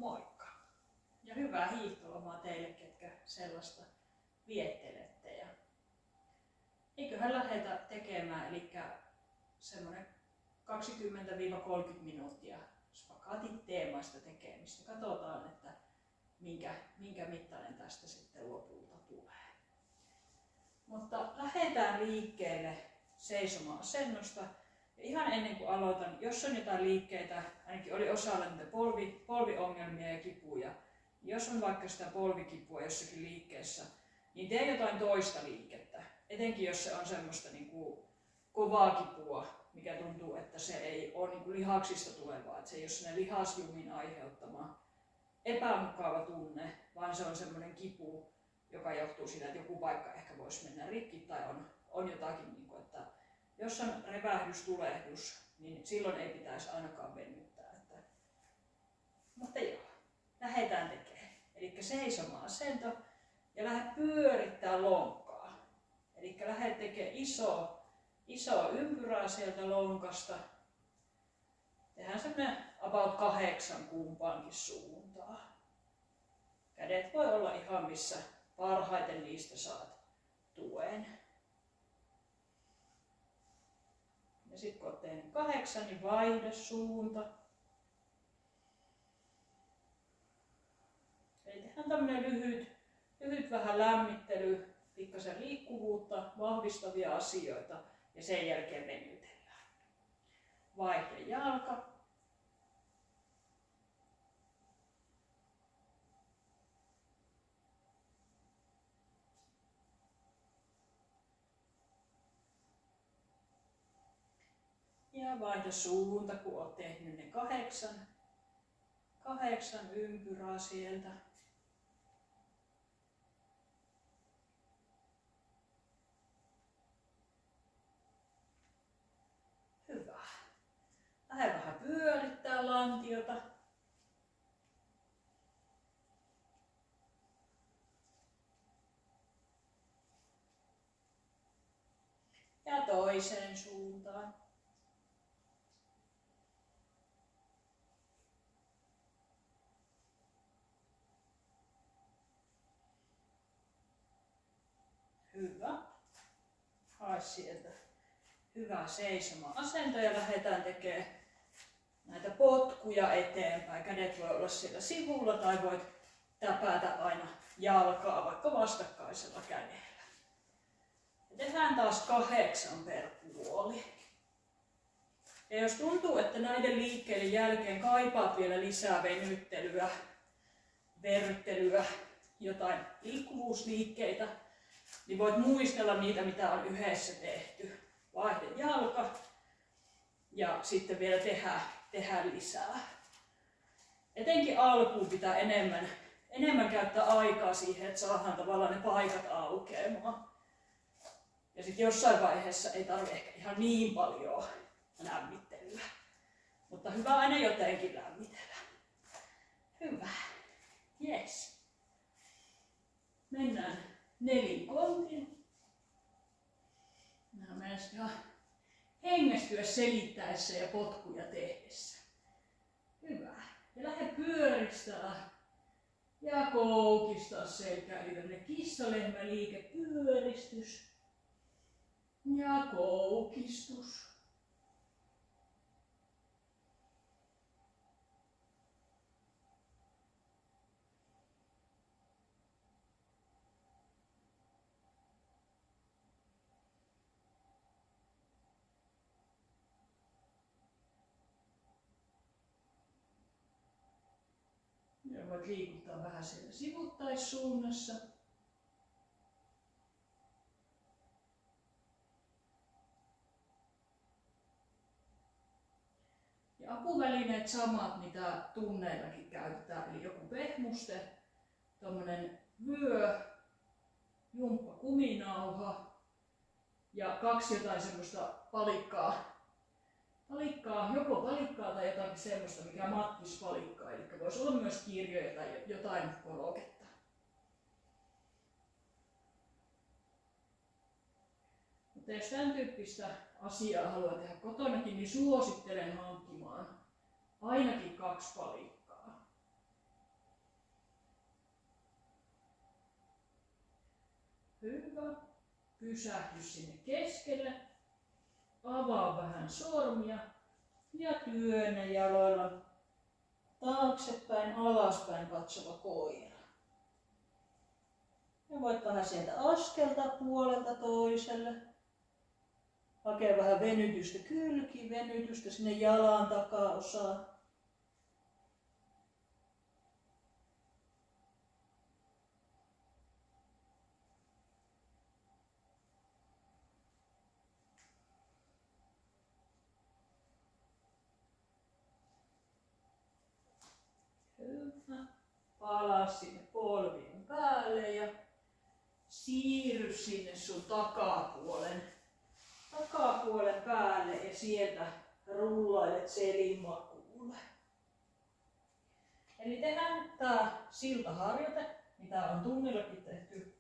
Moikka! Ja hyvää hiihtolomaa teille, ketkä sellaista viettelette. Ja eiköhän lähdetä tekemään, eli semmoinen 20-30 minuuttia spagaatin teemaista tekemistä. Katsotaan, että minkä mittainen tästä sitten lopulta tulee. Mutta lähdetään liikkeelle seisoma-asennosta. Ja ihan ennen kuin aloitan, jos on jotain liikkeitä, ainakin oli osalla niitä polviongelmia ja kipuja, jos on vaikka sitä polvikipua jossakin liikkeessä, niin tee jotain toista liikettä. Etenkin jos se on semmoista niin kuin kovaa kipua, mikä tuntuu, että se ei ole niin kuin lihaksista tulevaa, että se ei ole sellainen lihasjumin aiheuttama epämukava tunne, vaan se on semmoinen kipu, joka johtuu siitä, että joku paikka ehkä voisi mennä rikki tai on jotakin, niin kuin, että jos on revähdys, tulehdus, niin silloin ei pitäisi ainakaan venyttää. Mutta joo, lähdetään tekemään. Eli seisoma-asento ja lähde pyörittää lonkkaa. Eli lähde tekemään iso ympyrää sieltä lonkasta. Tehdään semmoinen about 8 kumpaankin suuntaan. Kädet voi olla ihan missä parhaiten niistä saat tuen. Ja sitten kun olet tehnyt 8, niin vaihda suunta. Eli tehdään tämmöinen lyhyt vähän lämmittely, pikkasen liikkuvuutta, vahvistavia asioita ja sen jälkeen venytellään. Vaihda jalka. Ja vaihda suunta, kun olet tehnyt ne 8 ympyrää sieltä. Hyvä. Lähde vähän pyörittää lantiota. Ja toiseen suuntaan. Hyvä. Hae sieltä hyvä seisoma-asento ja lähdetään tekemään näitä potkuja eteenpäin. Kädet voi olla siellä sivulla tai voit täpätä aina jalkaa vaikka vastakkaisella kädellä. Ja tehdään taas 8 per puoli. Ja jos tuntuu, että näiden liikkeiden jälkeen kaipaat vielä lisää venyttelyä, verryttelyä, jotain liikkuvuusliikkeitä, niin voit muistella niitä, mitä on yhdessä tehty. Vaihda jalka ja sitten vielä tehdä lisää. Etenkin alkuun pitää enemmän käyttää aikaa siihen, että saadaan tavallaan ne paikat aukeamaan. Ja sitten jossain vaiheessa ei tarvitse ehkä ihan niin paljon lämmittelyä. Mutta hyvä aina jotenkin lämmitellä. Hyvä. Yes. Mennään nelinkontin. Nämä myös ihan hengästyä selittäessä ja potkuja tehdessä. Hyvä. Ja lähde pyöristää ja koukistaa selkää. Eli tämmöinen kissalehmäliike, pyöristys ja koukistus. Ja voit liikuttaa vähän siellä sivuttaissuunnassa. Ja apuvälineet samat, mitä tunneillakin käytetään, eli joku pehmuste, tommonen vyö, jumppa kuminauha ja 2 jotain semmoista palikkaa, joko palikkaa tai jotain semmoista, mikä mattispalikkaa, eli voisi olla myös kirjoja tai jotain poloketta. Mutta jos tämän tyyppistä asiaa haluaa tehdä kotonakin, niin suosittelen hankkimaan ainakin 2 palikkaa. Hyvä. Pysähdy sinne keskelle. Avaa vähän sormia ja työnnä jaloilla taaksepäin, alaspäin katsova koira. Ja voit vähän sieltä askeltaa puolelta toiselle. Hakee vähän venytystä kylkiin, venytystä sinne jalan takaosaan. Hyvä. Palaa sinne polvien päälle ja siirry sinne sun takapuolen päälle ja sieltä rullailet selinmakuulle. Eli tehdään tää siltaharjoite, mitä on tunnillakin tehty.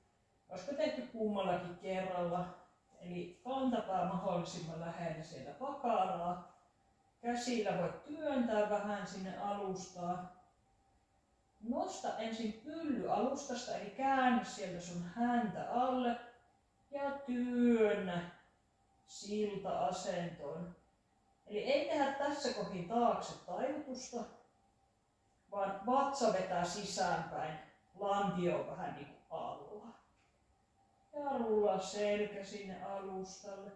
Olisiko tehty kummallakin kerralla. Eli kantapää mahdollisimman lähellä siellä pakaraa. Käsillä voit työntää vähän sinne alustaan. Nosta ensin pylly alustasta, eli käännä sieltä sun häntä alle ja työnnä silta-asentoon. Eli ei tehdä tässä kohdin taakse taivutusta, vaan vatsa vetää sisäänpäin, lantio on vähän niin kuin alla. Ja rullaa selkä sinne alustalle.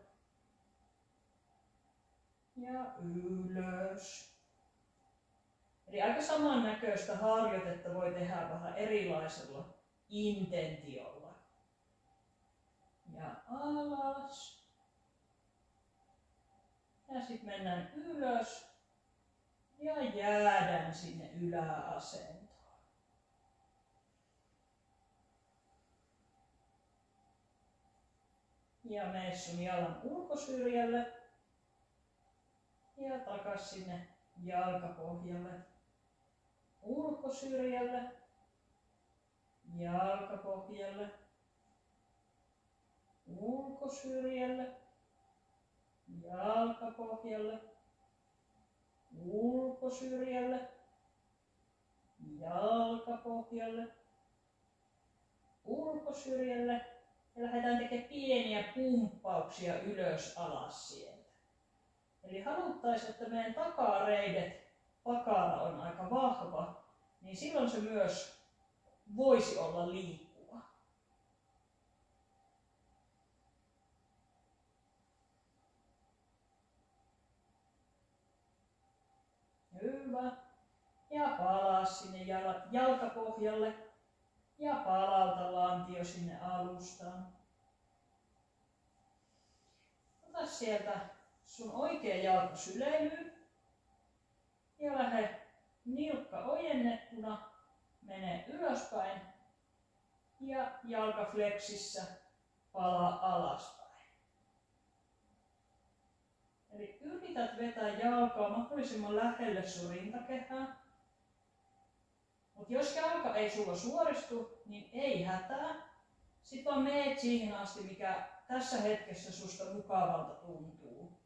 Ja ylös. Eli aika samannäköistä harjoitetta voi tehdä vähän erilaisella intentiolla. Ja alas. Ja sitten mennään ylös ja jäädään sinne yläasentoon. Ja mene sun jalan ulkosyrjälle ja takas sinne jalkapohjalle. Ulkosyrjälle, jalkapohjalle, ulkosyrjälle, jalkapohjalle, ulkosyrjälle, jalkapohjalle, ulkosyrjälle ja lähdetään tekemään pieniä pumppauksia ylös alas sieltä. Eli haluttaisiin, että meidän takareidet pakara on aika vahva, niin silloin se myös voisi olla liikkuva. Hyvä. Ja palaa sinne jalkapohjalle ja palauta lantio sinne alustaan. Ota sieltä sun oikea jalka syleilyyn. Ja lähde nilkka ojennettuna, mene ylöspäin ja jalka fleksissä palaa alaspäin. Eli yrität vetää jalkaa mahdollisimman lähelle sun rintakehää. Mutta jos jalka ei sulla suoristu, niin ei hätää. Sitten vaan meet siihen asti, mikä tässä hetkessä susta mukavalta tuntuu.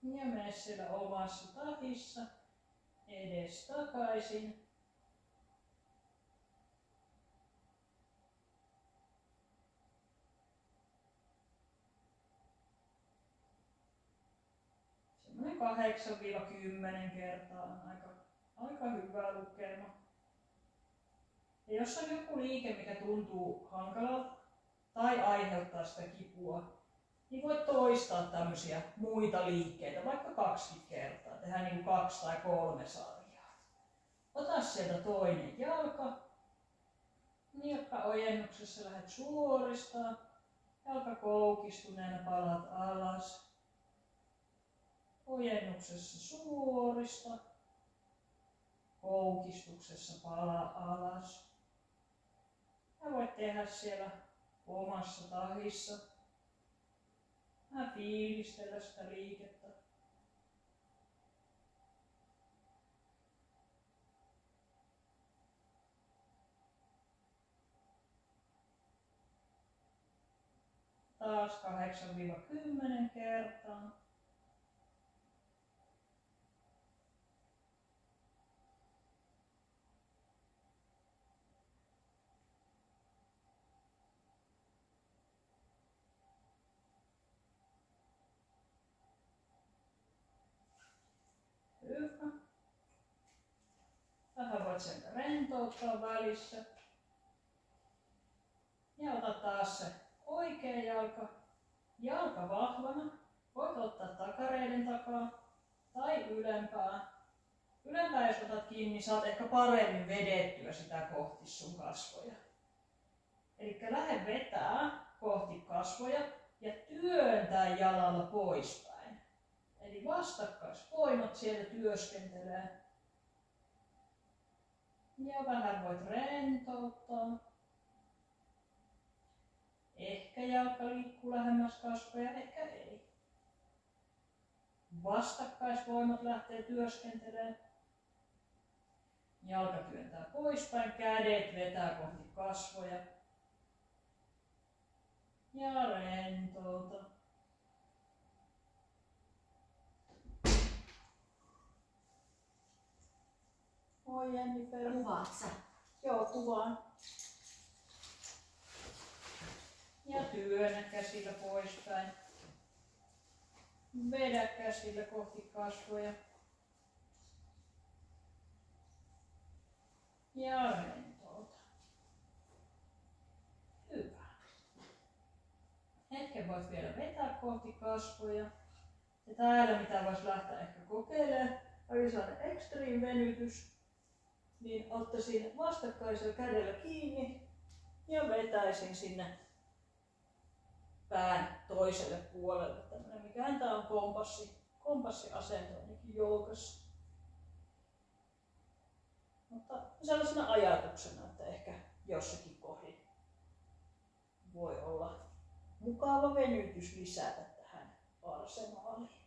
Ja mene siellä omassa tahissa edes takaisin. Semmoinen 8-10 kertaa on aika hyvä lukema. Ja jos on joku liike, mikä tuntuu hankalalta tai aiheuttaa sitä kipua, niin voit toistaa tämmöisiä muita liikkeitä, vaikka 2 kertaa. Tehdään niin 2 tai 3 sarjaa. Ota sieltä toinen jalka. Nilkka ojennuksessa lähdet suoristaa. Jalka koukistuneena palaat alas. Ojennuksessa suorista. Koukistuksessa palaa alas. Ja voit tehdä siellä omassa tahissa. Vähän fiilistellä sitä liikettä. Taas 8-10 kertaa. sen rentouttaa välissä. Ja ota taas se oikea jalka. Jalka vahvana. Voit ottaa takareiden takaa tai ylempää. Ylempää jos otat kiinni, niin saat ehkä paremmin vedettyä sitä kohti sun kasvoja. Eli lähde vetää kohti kasvoja ja työntää jalalla poispäin. Eli vastakkaisvoimat sieltä työskentelee. Ja vähän voit rentouttaa. Ehkä jalka liikkuu lähemmäs kasvoja, ehkä ei. Vastakkaisvoimat lähtee työskentelemään. Jalka työntää poispäin, kädet vetää kohti kasvoja. Ja rentouta. Oi Jennifer. Kuvaat sä? Joo, kuvaan. Ja työnnä käsillä poispäin. Vedä käsillä kohti kasvoja. Ja rentouta. Hyvä. Hetken voit vielä vetää kohti kasvoja. Ja täällä mitä vois lähteä ehkä kokeilemaan, oli sellainen extreme venytys. Niin ottaisin vastakkaisella kädellä kiinni ja vetäisin sinne pään toiselle puolelle. Tämmönen, mikähän tää on kompassiasento ainakin joogassa. Mutta sellaisena ajatuksena, että ehkä jossakin kohdin voi olla mukava venytys lisätä tähän arsenaaliin.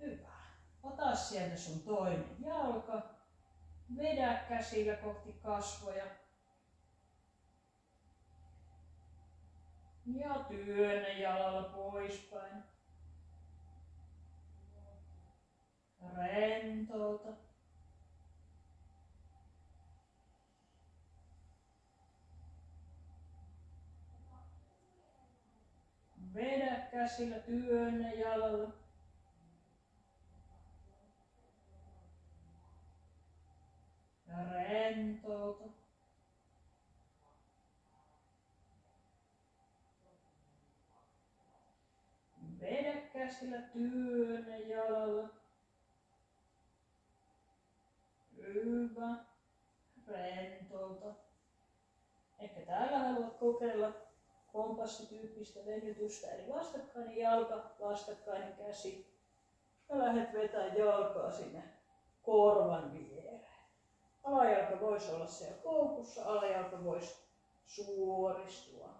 Hyvä. Ota sieltä sun toinen jalka. Vedä käsillä kohti kasvoja. Ja työnnä jalalla poispäin. Rentouta. Vedä käsillä, työnnä jalalla. Ja rentouta. Vedä käsillä, työnnä jalalla. Hyvä. Rentouta. Ehkä täällä haluat kokeilla kompassityyppistä venytystä, eli vastakkainen jalka, vastakkainen käsi. Ja lähdet vetää jalkaa sinne korvan viereen. Alajalka voisi olla siellä koukussa, alajalka voisi suoristua.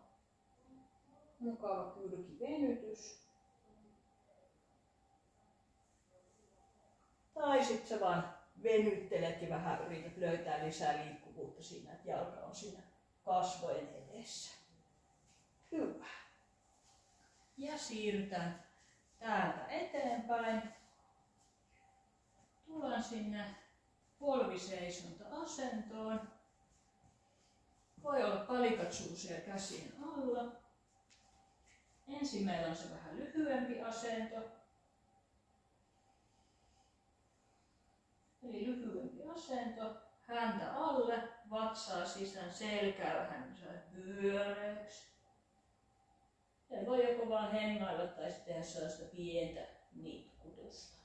Mukava kylkivenytys. Tai sitten sä vaan venyttelet ja vähän yrität löytää lisää liikkuvuutta siinä, että jalka on siinä kasvojen edessä. Hyvä. Ja siirrytään täältä eteenpäin. Tullaan sinne polviseisonta-asentoon. Voi olla palikat siellä käsien alla. Ensin meillä on se vähän lyhyempi asento. Eli lyhyempi asento. Häntä alle, vatsaa sisään, selkää vähän pyöreäksi. Ja voi joko vaan hengailla tai sitten tehdä sellaista pientä nitkutusta.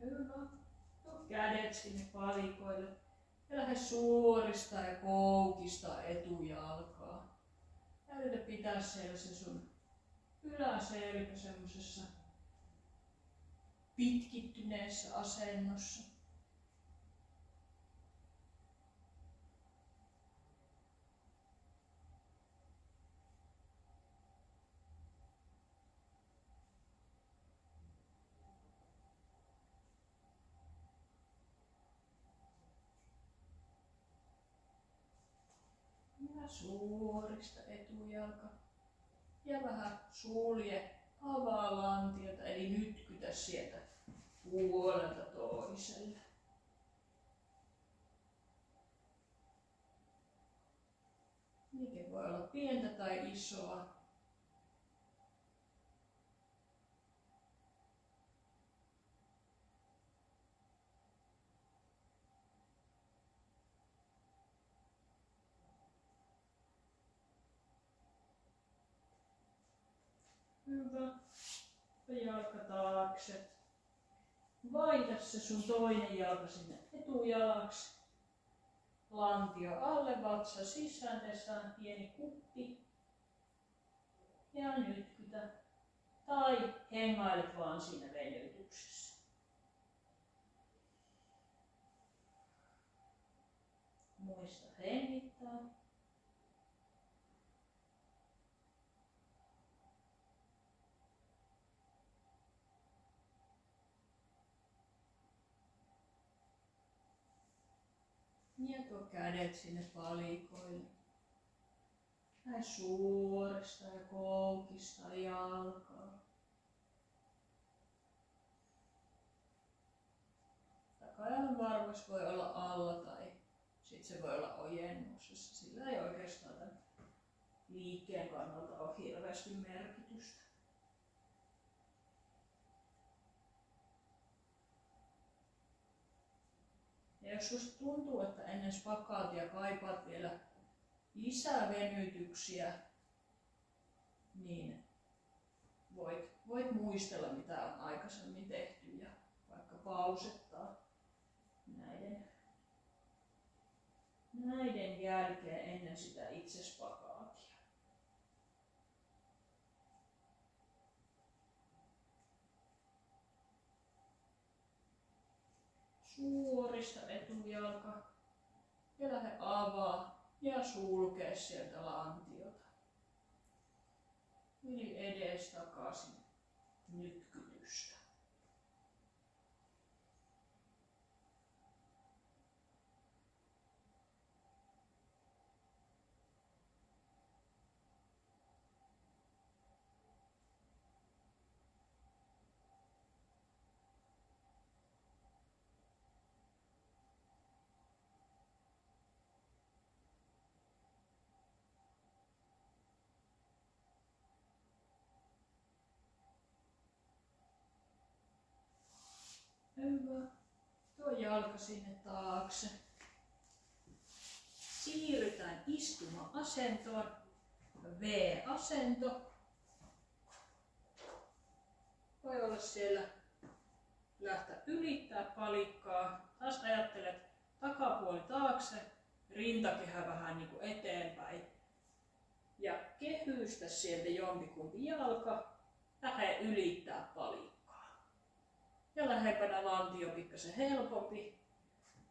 Hyvä. Kädet sinne palikoille. Ja lähde suoristaa ja koukistaa etujalkaa. Ja yritä pitää siellä se sun yläselkä semmosessa pitkittyneessä asennossa. Ja suorista etujalka. Ja vähän sulje, avaa lantiota, eli nytkytä sieltä puolelta toiselle. pientä tai isoa. Hyvä. Jalka taakse. Vaihda se sun toinen jalka sinne etujalaksi. Lantio alle, vatsa sisään, tässä on pieni kuppi. Ja nytkytä. Tai hengailet vaan siinä venytyksessä. Muista hengittää. Ja tuo kädet sinne palikoille. Näin suorista ja koukista jalkaa. Takajalan varvas voi olla alla tai sit se voi olla ojennuksessa. Sillä ei oikeastaan tämän liikkeen kannalta ole hirveästi merkitystä. Ja jos susta tuntuu, että ennen spakaatia kaipaat vielä lisää venytyksiä, niin voit muistella mitä on aikaisemmin tehty ja vaikka pausettaa näiden jälkeen ennen sitä itse spakaatia. Suorista etujalka ja lähde avaa ja sulkee sieltä lantiota. Yli edes takaisin nytkytystä. Hyvä. Tuo jalka sinne taakse. Siirrytään istuma-asentoon. V-asento. Voi olla siellä lähteä ylittää palikkaa. Taas ajattelet takapuoli taakse, rintakehä vähän niin kuin eteenpäin. Ja kehystä sieltä jompikumpi jalka. Lähde ylittää palikkaa. Ja lähempänä lantio pikkasen helpompi,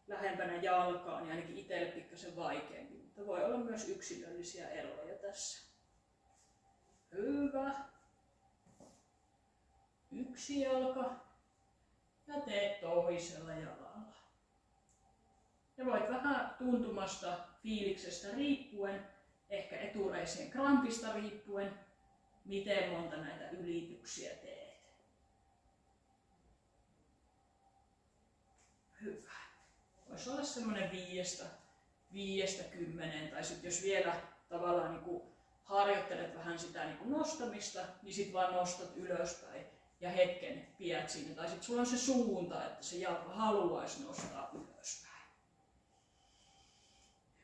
lähempänä jalkaa niin ainakin itselle pikkasen vaikeampi, mutta voi olla myös yksilöllisiä eroja tässä. Hyvä. Yksi jalka ja tee toisella jalalla. Ja voit vähän tuntumasta, fiiliksestä riippuen, ehkä etureisien krampista riippuen, miten monta näitä ylityksiä teet. Hyvä. Voisi olla semmoinen 5-10 tai sitten jos vielä tavallaan niin harjoittelet vähän sitä niin nostamista, niin sitten vaan nostat ylöspäin ja hetken pidät siinä. Tai sitten sulla on se suunta, että se jalka haluaisi nostaa ylöspäin.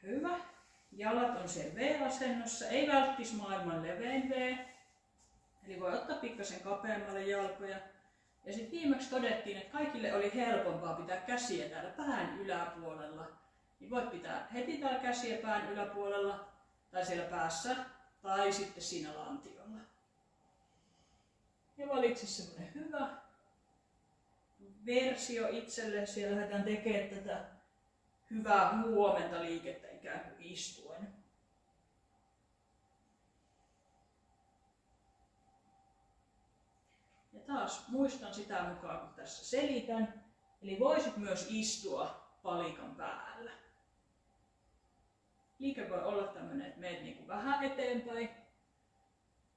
Hyvä. Jalat on siellä V-asennossa, ei välttis maailman levein V. Eli voi ottaa pikkasen kapeammalle jalkoja. Ja sitten viimeksi todettiin, että kaikille oli helpompaa pitää käsiä täällä pään yläpuolella. Niin voit pitää heti täällä käsiä pään yläpuolella, tai siellä päässä, tai sitten siinä lantiolla. Ja valitsi semmoinen hyvä versio itselle. Siellä lähdetään tekemään tätä hyvää huomenta liikettä ikään kuin istuen. Ja taas muistan sitä mukaan, kun tässä selitän. Eli voisit myös istua palikan päällä. Liike voi olla tämmöinen, että menet niinku vähän eteenpäin.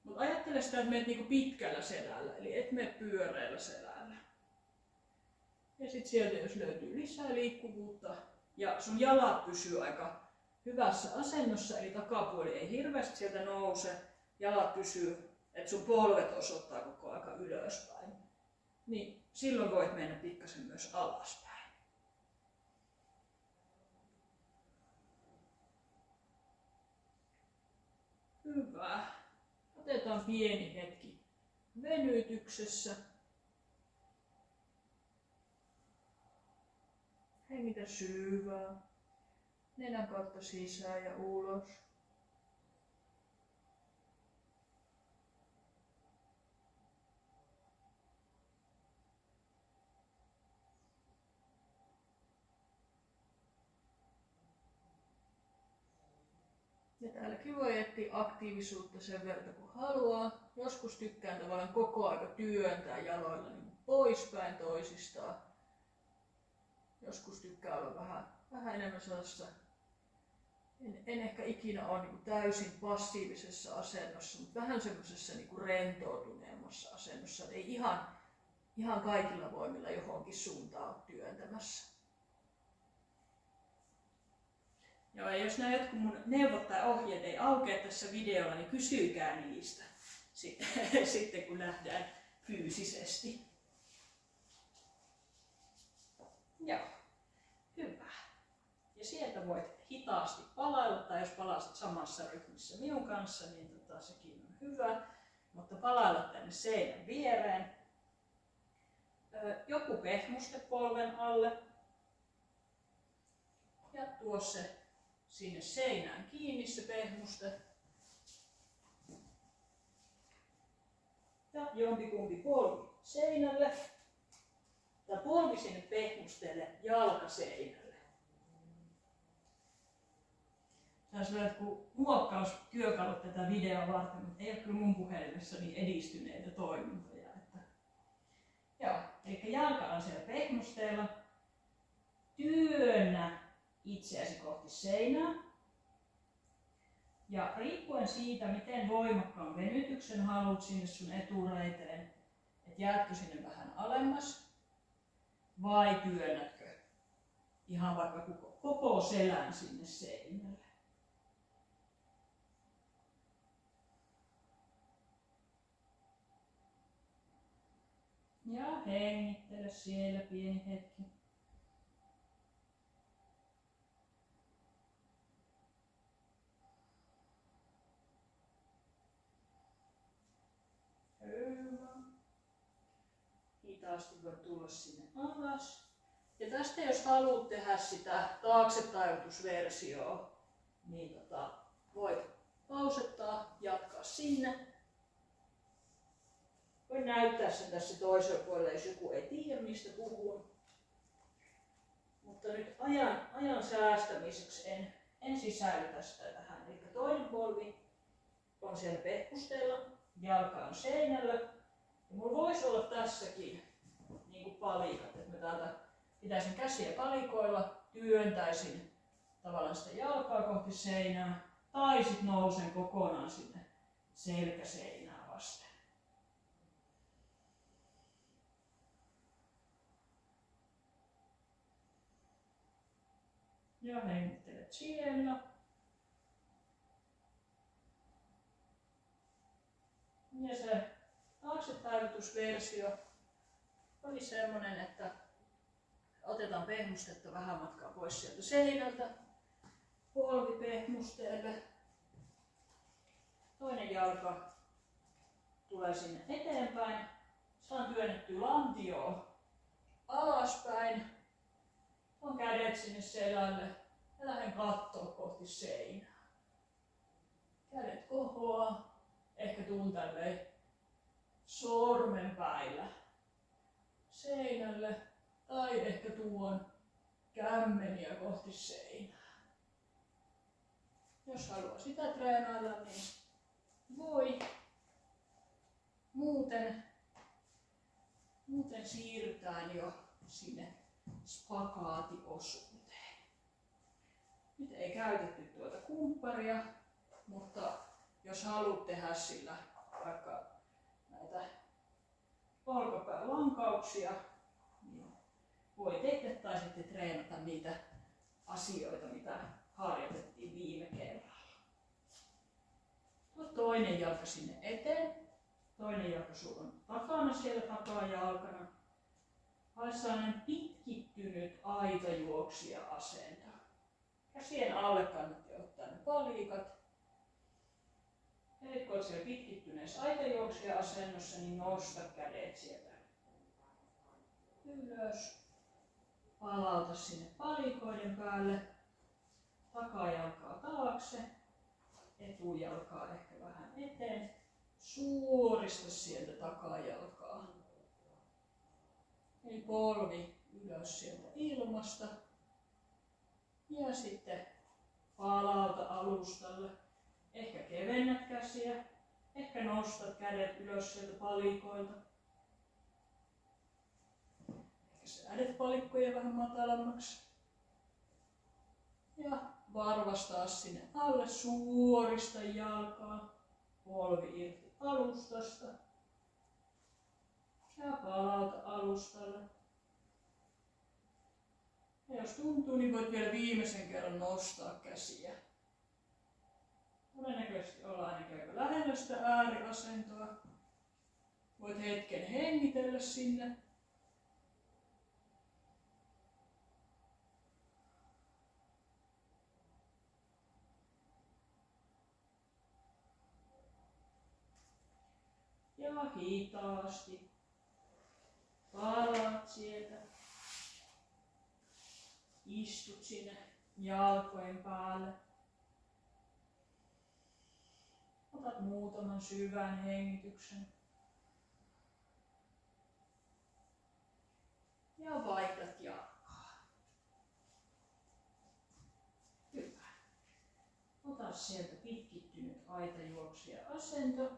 Mutta ajattele sitä, että menet niinku pitkällä selällä, eli et mene pyöreällä selällä. Ja sitten sieltä jos löytyy lisää liikkuvuutta ja sun jalat pysyy aika hyvässä asennossa, eli takapuoli ei hirveästi sieltä nouse, jalat pysyy, että sun polvet osoittaa koko aika ylöspäin, niin silloin voit mennä pikkasen myös alaspäin. Hyvä. Otetaan pieni hetki venytyksessä. Hengitä syvää. Nenän kautta sisään ja ulos. Ja täälläkin voi etsiä aktiivisuutta sen verran kuin haluaa. Joskus tykkään tavallaan koko ajan työntää jaloilla niin poispäin toisistaan. Joskus tykkää olla vähän enemmän sellaista. En ehkä ikinä ole niin täysin passiivisessa asennossa, mutta vähän semmoisessa niin rentoutuneemmassa asennossa. Ei ihan kaikilla voimilla johonkin suuntaan ole työntämässä. Joo, ja jos nämä jotkut mun neuvot tai ohjeet ei aukea tässä videolla, niin kysyykää niistä sitten kun nähdään fyysisesti. Joo, hyvä. Ja sieltä voit hitaasti palailla, tai jos palasit samassa rytmissä minun kanssa, niin sekin on hyvä. Mutta palailla tänne seinän viereen. Joku pehmuste polven alle. Ja tuo se sinne seinään kiinni se pehmuste. Ja jompikumpi polvi seinälle. Tai polvi sinne pehmusteelle, jalka seinälle. Tässä on jotkut muokkaustyökalut tätä videoa varten, mutta ei ole kyllä mun puhelimessa niin edistyneitä toimintoja. Joo, eli jalka on siellä pehmusteella. Työnnä itseäsi kohti seinää. Ja riippuen siitä, miten voimakkaan venytyksen haluat sinne sun etureiteen, että jäätkö sinne vähän alemmas vai työnnätkö ihan vaikka koko selän sinne seinälle. Ja hengittele siellä pieni hetki. Hyvä. Hitaasti voi tulla sinne alas. Ja tästä jos haluat tehdä sitä taaksetaivutusversioa, niin voit pausettaa, jatkaa sinne. Voin näyttää sen tässä toisella puolella, jos joku ei tiedä mistä puhun. Mutta nyt ajan säästämiseksi en sisällytä sitä tähän. Eli toinen polvi on siellä pehkusteella, jalka on seinällä. Ja mulla voisi olla tässäkin niin kuin palikat, että mä täältä pitäisin käsiä palikoilla, työntäisin tavallaan sitä jalkaa kohti seinää, tai sitten nousen kokonaan sinne selkäseinää vasten. Ja hengittelet siellä. Ja se taaksetaivutusversio oli semmonen, että otetaan pehmustetta vähän matkaa pois sieltä seinältä. Polvi pehmusteelle. Toinen jalka tulee sinne eteenpäin. Saan työnnettyä lantioon alaspäin. On kädet sinne selälle ja lähden kattoo kohti seinää. Kädet kohoaa. Ehkä tuun tälleen sormenpäillä seinälle. Tai ehkä tuon kämmeniä kohti seinää. Jos haluaa sitä treenailla, niin voi. Muuten siirrytään jo sinne spagaatiosuuteen. Nyt ei käytetty tuota kumpparia, mutta jos haluat tehdä sillä vaikka näitä olkapäälankauksia, niin voi tehdä tai sitten treenata niitä asioita, mitä harjoitettiin viime kerralla. Tuo toinen jalka sinne eteen. Toinen jalka sulla on takana siellä takajalkana. Hae sellainen pitkittynyt aitajuoksija-asento. Käsien alle kannattaa ottaa ne palikat. Ja kun olet siellä pitkittyneessä aitajuoksija-asennossa, niin nosta kädet sieltä ylös. Palauta sinne palikoiden päälle. Takajalkaa taakse. Etujalkaa ehkä vähän eteen. Suorista sieltä takajalkaa. Eli polvi ylös sieltä ilmasta. Ja sitten palauta alustalle. Ehkä kevennät käsiä. Ehkä nostat kädet ylös sieltä palikoilta. Ehkä säädet palikkoja vähän matalammaksi. Ja varvas taas sinne alle. Suorista jalkaa. Polvi irti alustasta. Ja palauta alustalle. Ja jos tuntuu, niin voit vielä viimeisen kerran nostaa käsiä. Todennäköisesti ollaan ainakin aika lähellä sitä ääriasentoa. Voit hetken hengitellä sinne. Ja hitaasti palaat sieltä. Istut sinne jalkojen päälle. Otat muutaman syvän hengityksen. Ja vaihdat jalkaa. Hyvä. Ota sieltä pitkittynyt aitajuoksija-asento.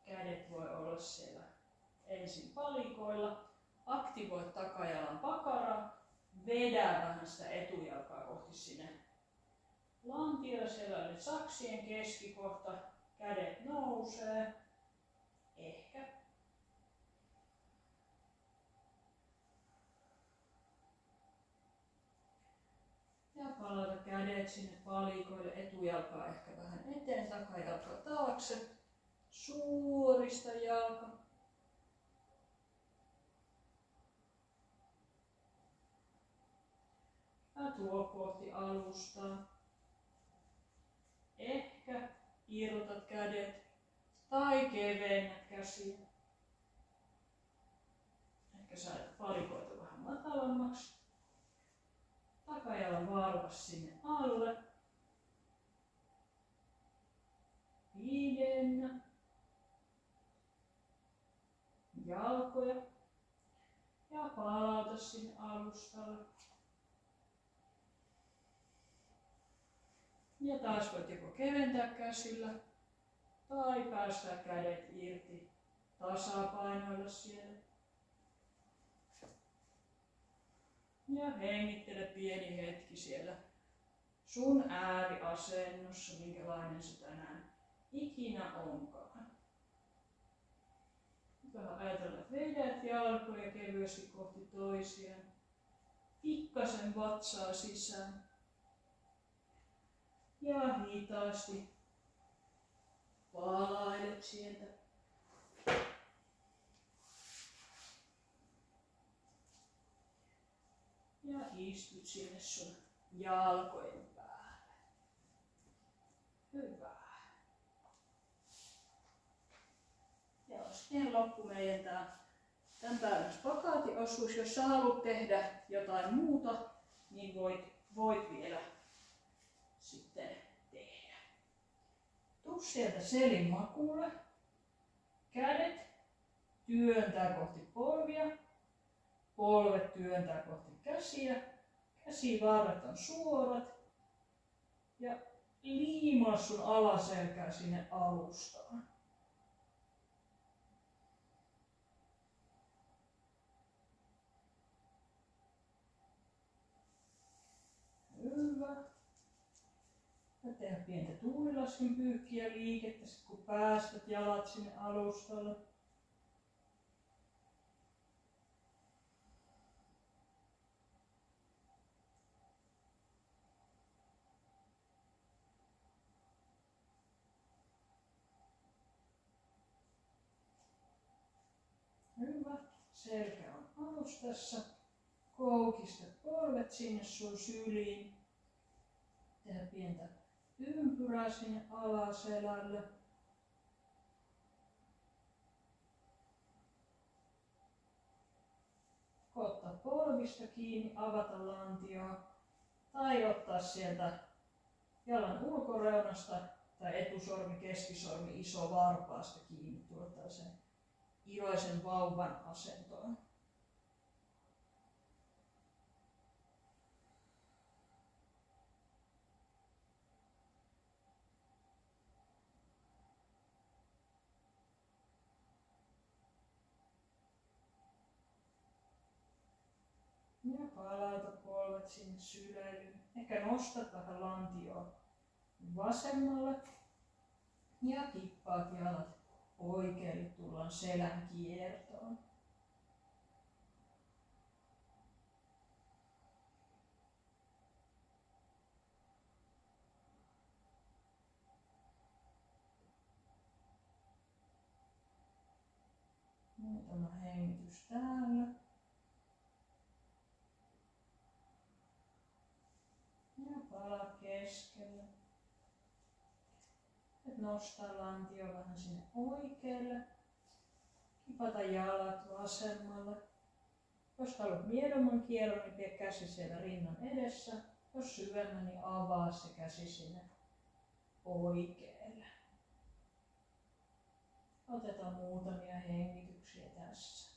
Kädet voi olla siellä ensin palikoilla. Aktivoi takajalan pakaraa. Vedä vähän sitä etujalkaa kohti sinne lantiolle. Siellä on nyt saksien keskikohta. Kädet nousee. Ehkä. Ja palauta kädet sinne palikoille. Etujalkaa ehkä vähän eteen. Takajalkaa taakse. Suorista jalka. Ja tuo kohti alustaa. Ehkä irrotat kädet tai kevennät käsiä. Ehkä saat palikoita vähän matalammaksi. Takajalan varvas sinne alle. Pidennä jalkoja ja palauta sinne alustalle. Ja taas voit joko keventää käsillä tai päästää kädet irti tasapainoilla siellä. Ja hengittele pieni hetki siellä sun ääriasennossa, minkälainen se tänään ikinä onkaan. Vähän ajatella, että vedät jalkoja kevyesti kohti toisiaan. Pikkasen vatsaa sisään. Ja hitaasti palailet sieltä. Ja istut sinne sun jalkojen päälle. Hyvä. Ja sitten loppu meidän tämän päivän spagaatiosuus. Jos sä haluat tehdä jotain muuta, niin voit vielä sitten tehdä. Tuu sieltä selin makuulle. Kädet työntää kohti polvia. Polvet työntää kohti käsiä. Käsivarret on suorat. Ja liimaa sun alaselkää sinne alustaan. Hyvä. Ja tehdä pientä tuulilasken pyyhkiä liikettä, kun päästät jalat sinne alustalle. Selkä on alustassa. Koukista polvet sinne sun syliin. Tehdä pientä ympyrää sinne alaselälle. Ottaa polvista kiinni, avata lantioa tai ottaa sieltä jalan ulkoreunasta tai etusormi, keskisormi, iso varpaasta kiinni, tuottaa sen iloisen vauvan asentoon. Ja palauta polvet sinne syleilyyn. Ehkä nostat vähän lantioa vasemmalle ja kippaat jalat oikealle, tullaan selän kiertoon. Muutama hengitys täällä. Ja palaa keskelle. Nyt nostaa lantio vähän sinne oikealle. Kipata jalat vasemmalle. Jos haluat miedomman kierron, niin pidä käsi siellä rinnan edessä. Jos syvemmän, niin avaa se käsi sinne oikealle. Otetaan muutamia hengityksiä tässä.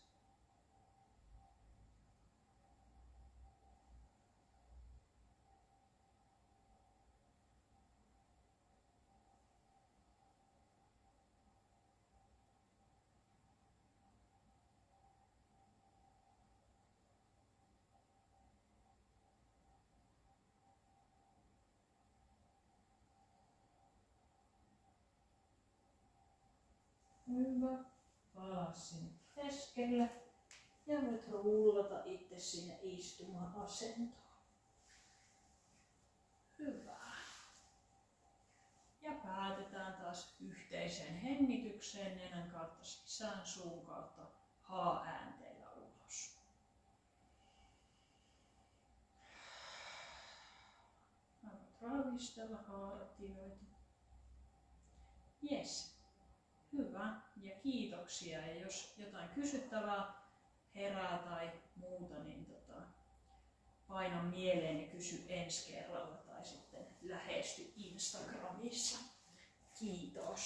Hyvä. Palaa sinne keskelle ja voit rullata itse sinne istuma-asentoon. Hyvä. Ja päätetään taas yhteiseen hengitykseen nenän kautta sisään, suun kautta H-äänteellä ulos. Voit ravistella hartioita. Jes. Hyvä ja kiitoksia, ja jos jotain kysyttävää herää tai muuta, niin paina mieleen ja kysy ensi kerralla tai sitten lähesty Instagramissa. Kiitos.